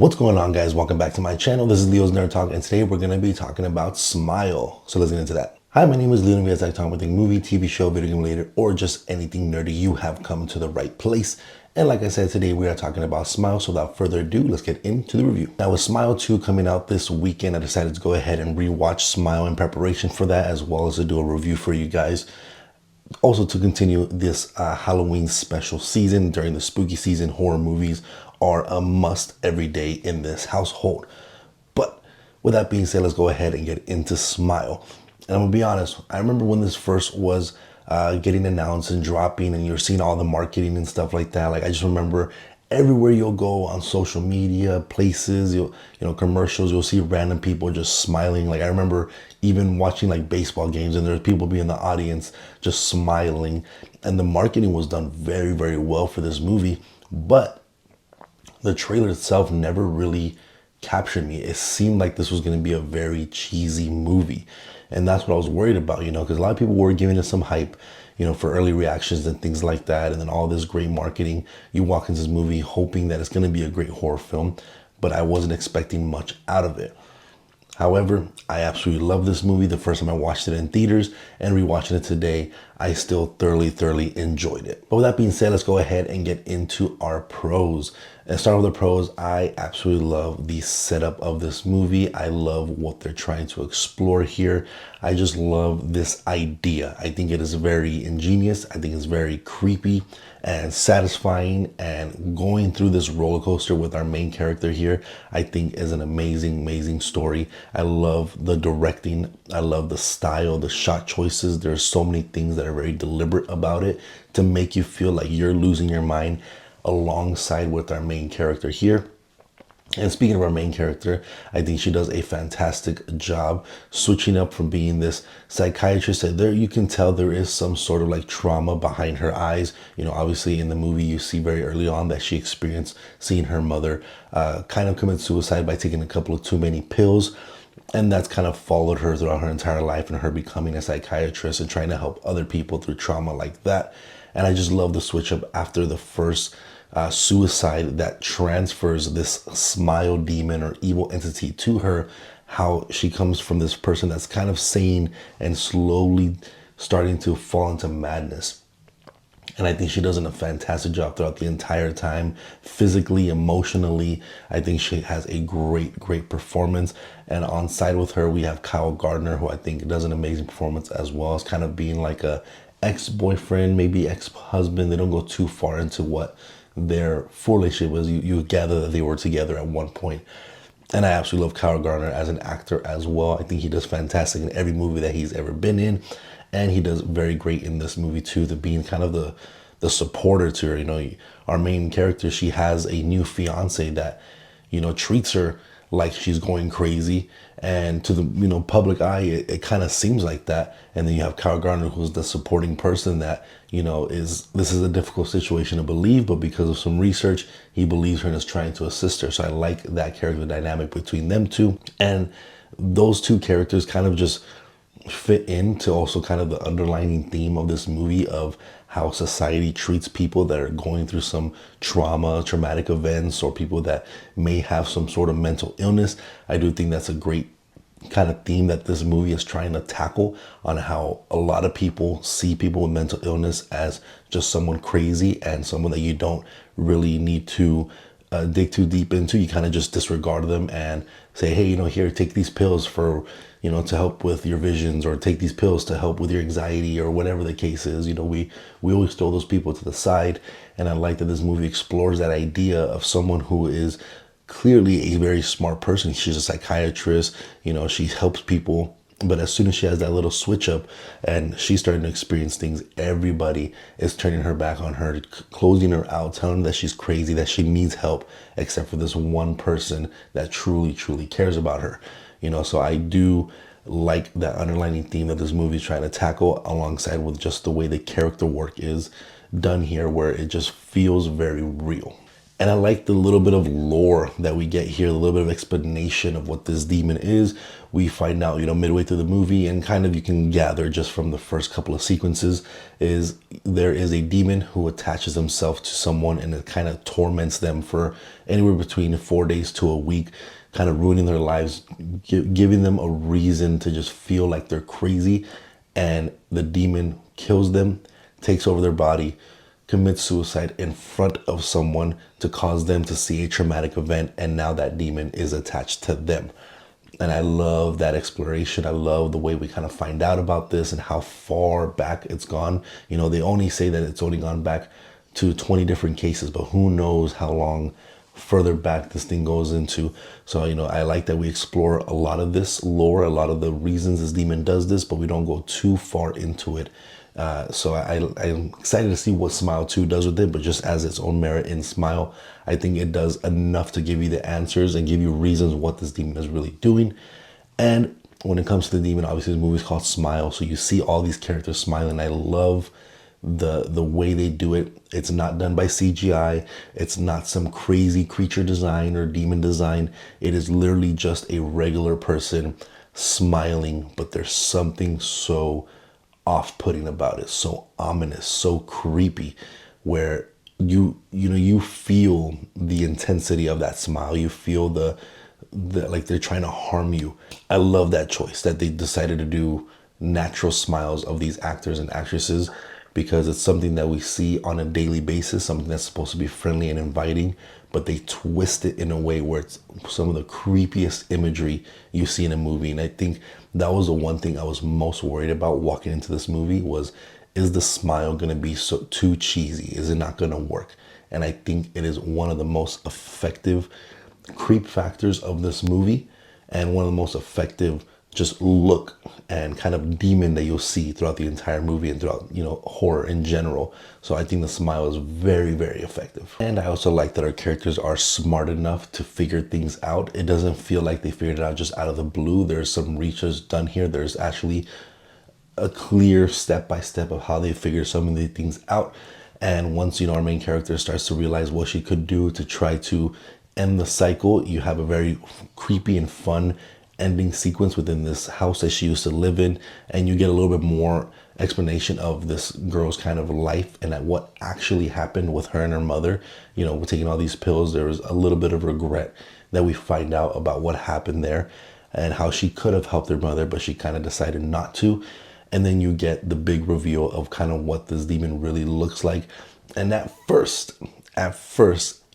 What's going on, guys? Welcome back to my channel. This is Leo's Nerd Talk, and today we're going to be talking about Smile. So let's get into that. Hi, my name is Leo, and as I talk about anything movie, TV show, video game related, or just anything nerdy, you have come to the right place. And like I said, today we are talking about Smile. So without further ado, let's get into the review. Now, with Smile 2 coming out this weekend, I decided to go ahead and rewatch Smile in preparation for that, as well as to do a review for you guys. Also, to continue this Halloween special season during the spooky season, horror movies are a must every day in this household. But with that being said, let's go ahead and get into Smile. And I'm gonna be honest, I remember when this first was getting announced and dropping, and you're seeing all the marketing and stuff like that. Like, I just remember everywhere you'll go on social media, places, commercials, you'll see random people just smiling. Like, I remember even watching like baseball games, and there's people be in the audience just smiling. And the marketing was done very, very well for this movie. But the trailer itself never really captured me. It seemed like this was going to be a very cheesy movie. And that's what I was worried about, because a lot of people were giving it some hype, for early reactions and things like that. And then all this great marketing. You walk into this movie hoping that it's going to be a great horror film, but I wasn't expecting much out of it. However, I absolutely love this movie. The first time I watched it in theaters and rewatching it today, I still thoroughly enjoyed it. But with that being said, let's go ahead and get into our pros. And start with the pros. I absolutely love the setup of this movie. I love what they're trying to explore here. I just love this idea. I think it is very ingenious. I think it's very creepy and satisfying, and going through this roller coaster with our main character here, I think is an amazing story. I love the directing. I love the style, the shot choices. There's so many things that are very deliberate about it to make you feel like you're losing your mind alongside with our main character here. And speaking of our main character, I think she does a fantastic job switching up from being this psychiatrist. That there, you can tell there is some sort of like trauma behind her eyes. Obviously in the movie, you see very early on that she experienced seeing her mother kind of commit suicide by taking a couple of too many pills. And that's kind of followed her throughout her entire life, and her becoming a psychiatrist and trying to help other people through trauma like that. And I just love the switch up after the first suicide that transfers this smile demon or evil entity to her, how she comes from this person that's kind of sane and slowly starting to fall into madness. And I think she does a fantastic job throughout the entire time, physically, emotionally. I think she has a great performance. And on side with her, we have Kyle Gardner, who I think does an amazing performance, as well as kind of being like a ex-boyfriend, maybe ex-husband. They don't go too far into what their full relationship was. You gather that they were together at one point. And I absolutely love Kyle Gardner as an actor as well. I think he does fantastic in every movie that he's ever been in. And he does very great in this movie too, to being kind of the supporter to her. Our main character, she has a new fiance that, treats her like she's going crazy. And to the public eye, it kind of seems like that. And then you have Kyle Gardner, who's the supporting person that, this is a difficult situation to believe, but because of some research, he believes her and is trying to assist her. So I like that character dynamic between them two. And those two characters kind of just fit into also kind of the underlying theme of this movie of how society treats people that are going through some traumatic events, or people that may have some sort of mental illness. I do think that's a great kind of theme that this movie is trying to tackle, on how a lot of people see people with mental illness as just someone crazy and someone that you don't really need to dig too deep into. You kind of just disregard them and say, hey, here, take these pills for, to help with your visions, or take these pills to help with your anxiety, or whatever the case is. We always throw those people to the side. And I like that this movie explores that idea of someone who is clearly a very smart person. She's a psychiatrist, she helps people. But as soon as she has that little switch up and she's starting to experience things, everybody is turning her back on her, closing her out, telling her that she's crazy, that she needs help, except for this one person that truly cares about her. So I do like that underlying theme that this movie is trying to tackle, alongside with just the way the character work is done here, where it just feels very real. And I like the little bit of lore that we get here, a little bit of explanation of what this demon is. We find out, midway through the movie, and kind of you can gather just from the first couple of sequences, is there is a demon who attaches himself to someone and it kind of torments them for anywhere between 4 days to a week, kind of ruining their lives, giving them a reason to just feel like they're crazy. And the demon kills them, takes over their body, commits suicide in front of someone to cause them to see a traumatic event, and now that demon is attached to them. And I love that exploration. I love the way we kind of find out about this and how far back it's gone. They only say that it's only gone back to 20 different cases, but who knows how long further back this thing goes into. So I like that we explore a lot of this lore, a lot of the reasons this demon does this, but we don't go too far into it. So I'm excited to see what Smile 2 does with it, but just as its own merit in Smile, I think it does enough to give you the answers and give you reasons what this demon is really doing. And when it comes to the demon, obviously the movie is called Smile, so you see all these characters smiling. I love the way they do it. It's not done by CGI. It's not some crazy creature design or demon design. It is literally just a regular person smiling, but there's something so off-putting about it, so ominous, so creepy, where you feel the intensity of that smile. You feel the like they're trying to harm you. I love that choice that they decided to do natural smiles of these actors and actresses, because it's something that we see on a daily basis, something that's supposed to be friendly and inviting, but they twist it in a way where it's some of the creepiest imagery you see in a movie. And I think that was the one thing I was most worried about walking into this movie was, is the smile going to be so too cheesy? Is it not going to work? And I think it is one of the most effective creep factors of this movie, and one of the most effective just look and kind of demon that you'll see throughout the entire movie and throughout, horror in general. So I think the smile is very, very effective. And I also like that our characters are smart enough to figure things out. It doesn't feel like they figured it out just out of the blue. There's some research done here. There's actually a clear step-by-step of how they figure some of the things out. And once, our main character starts to realize what she could do to try to end the cycle, you have a very creepy and fun ending sequence within this house that she used to live in, and you get a little bit more explanation of this girl's kind of life and at what actually happened with her and her mother. With taking all these pills, there was a little bit of regret that we find out about what happened there and how she could have helped her mother, but she kind of decided not to. And then you get the big reveal of kind of what this demon really looks like. And at first,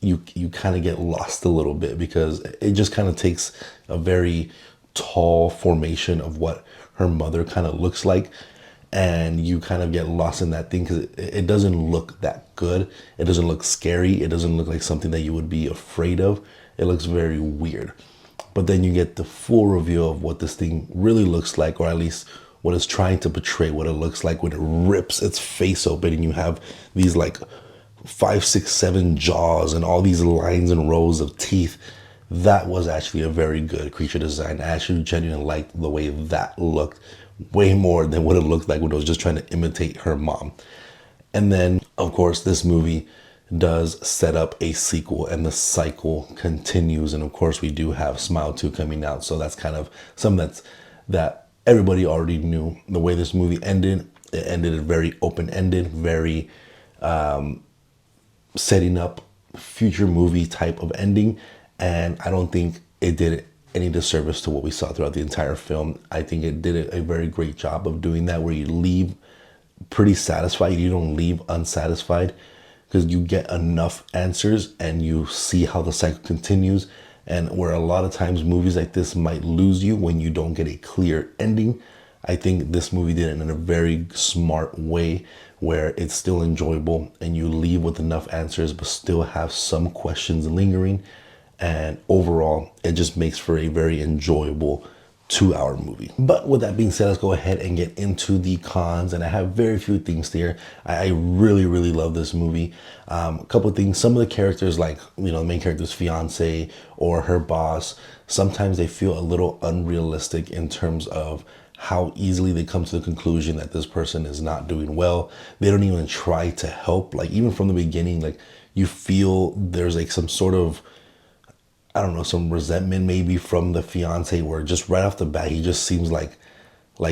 you kind of get lost a little bit, because it just kind of takes a very tall formation of what her mother kind of looks like, and you kind of get lost in that thing because it doesn't look that good. It doesn't look scary. It doesn't look like something that you would be afraid of. It looks very weird. But then you get the full reveal of what this thing really looks like, or at least what it's trying to portray, what it looks like when it rips its face open and you have these like 5, 6, 7 jaws and all these lines and rows of teeth. That was actually a very good creature design. I actually genuinely liked the way that looked, way more than what it looked like when it was just trying to imitate her mom. And then, of course, this movie does set up a sequel, and the cycle continues. And of course, we do have Smile 2 coming out. So that's kind of something that everybody already knew. The way this movie ended, it ended very open-ended, very setting up future movie type of ending. And I don't think it did any disservice to what we saw throughout the entire film. I think it did a very great job of doing that, where you leave pretty satisfied. You don't leave unsatisfied, because you get enough answers and you see how the cycle continues. And where a lot of times movies like this might lose you when you don't get a clear ending, I think this movie did it in a very smart way, where it's still enjoyable and you leave with enough answers but still have some questions lingering. And overall, it just makes for a very enjoyable 2-hour movie. But with that being said, let's go ahead and get into the cons. And I have very few things here. I really, really love this movie. A couple of things. Some of the characters, like, the main character's fiance or her boss, sometimes they feel a little unrealistic in terms of how easily they come to the conclusion that this person is not doing well. They don't even try to help. Like, even from the beginning, like, you feel there's like some sort of, I don't know, some resentment maybe from the fiance, where just right off the bat he just seems like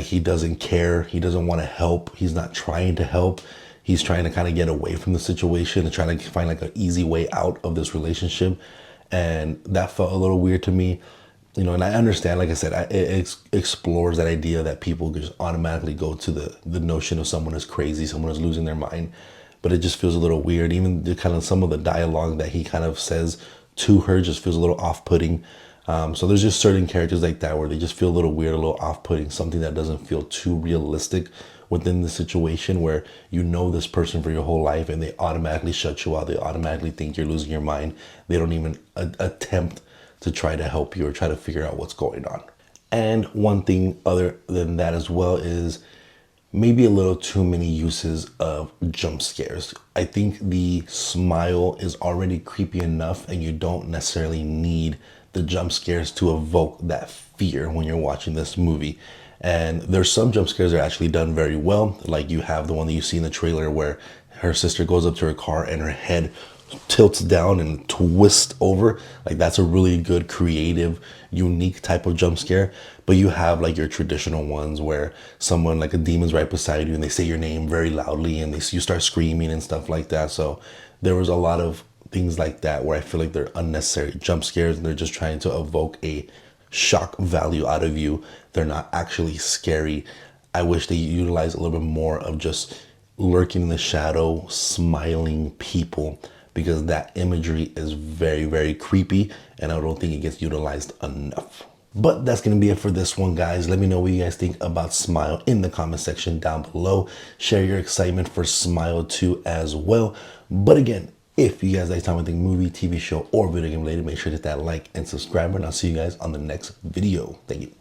he doesn't care, he doesn't want to help, he's not trying to help, he's trying to kind of get away from the situation and trying to find like an easy way out of this relationship. And that felt a little weird to me, you know. And I understand, like I said, it explores that idea that people just automatically go to the notion of someone is crazy, someone is losing their mind. But it just feels a little weird. Even the kind of some of the dialogue that he kind of says to her just feels a little off-putting. So there's just certain characters like that where they just feel a little weird, a little off-putting, something that doesn't feel too realistic within the situation, where you know this person for your whole life and they automatically shut you out. They automatically think you're losing your mind. They don't even attempt to try to help you or try to figure out what's going on. And one thing other than that as well is maybe a little too many uses of jump scares. I think the smile is already creepy enough, and you don't necessarily need the jump scares to evoke that fear when you're watching this movie. And there's some jump scares that are actually done very well. Like you have the one that you see in the trailer where her sister goes up to her car and her head tilts down and twists over. Like that's a really good, creative, unique type of jump scare. But you have like your traditional ones where someone, like a demon's right beside you and they say your name very loudly and you start screaming and stuff like that. So there was a lot of things like that where I feel like they're unnecessary jump scares and they're just trying to evoke a shock value out of you. They're not actually scary. I wish they utilized a little bit more of just lurking in the shadow, smiling people, because that imagery is very, very creepy and I don't think it gets utilized enough. But that's going to be it for this one, guys. Let me know what you guys think about Smile in the comment section down below. Share your excitement for Smile 2 as well. But again, if you guys like Time with Think movie, TV show, or video game related, make sure to hit that like and subscribe, and I'll see you guys on the next video. Thank you.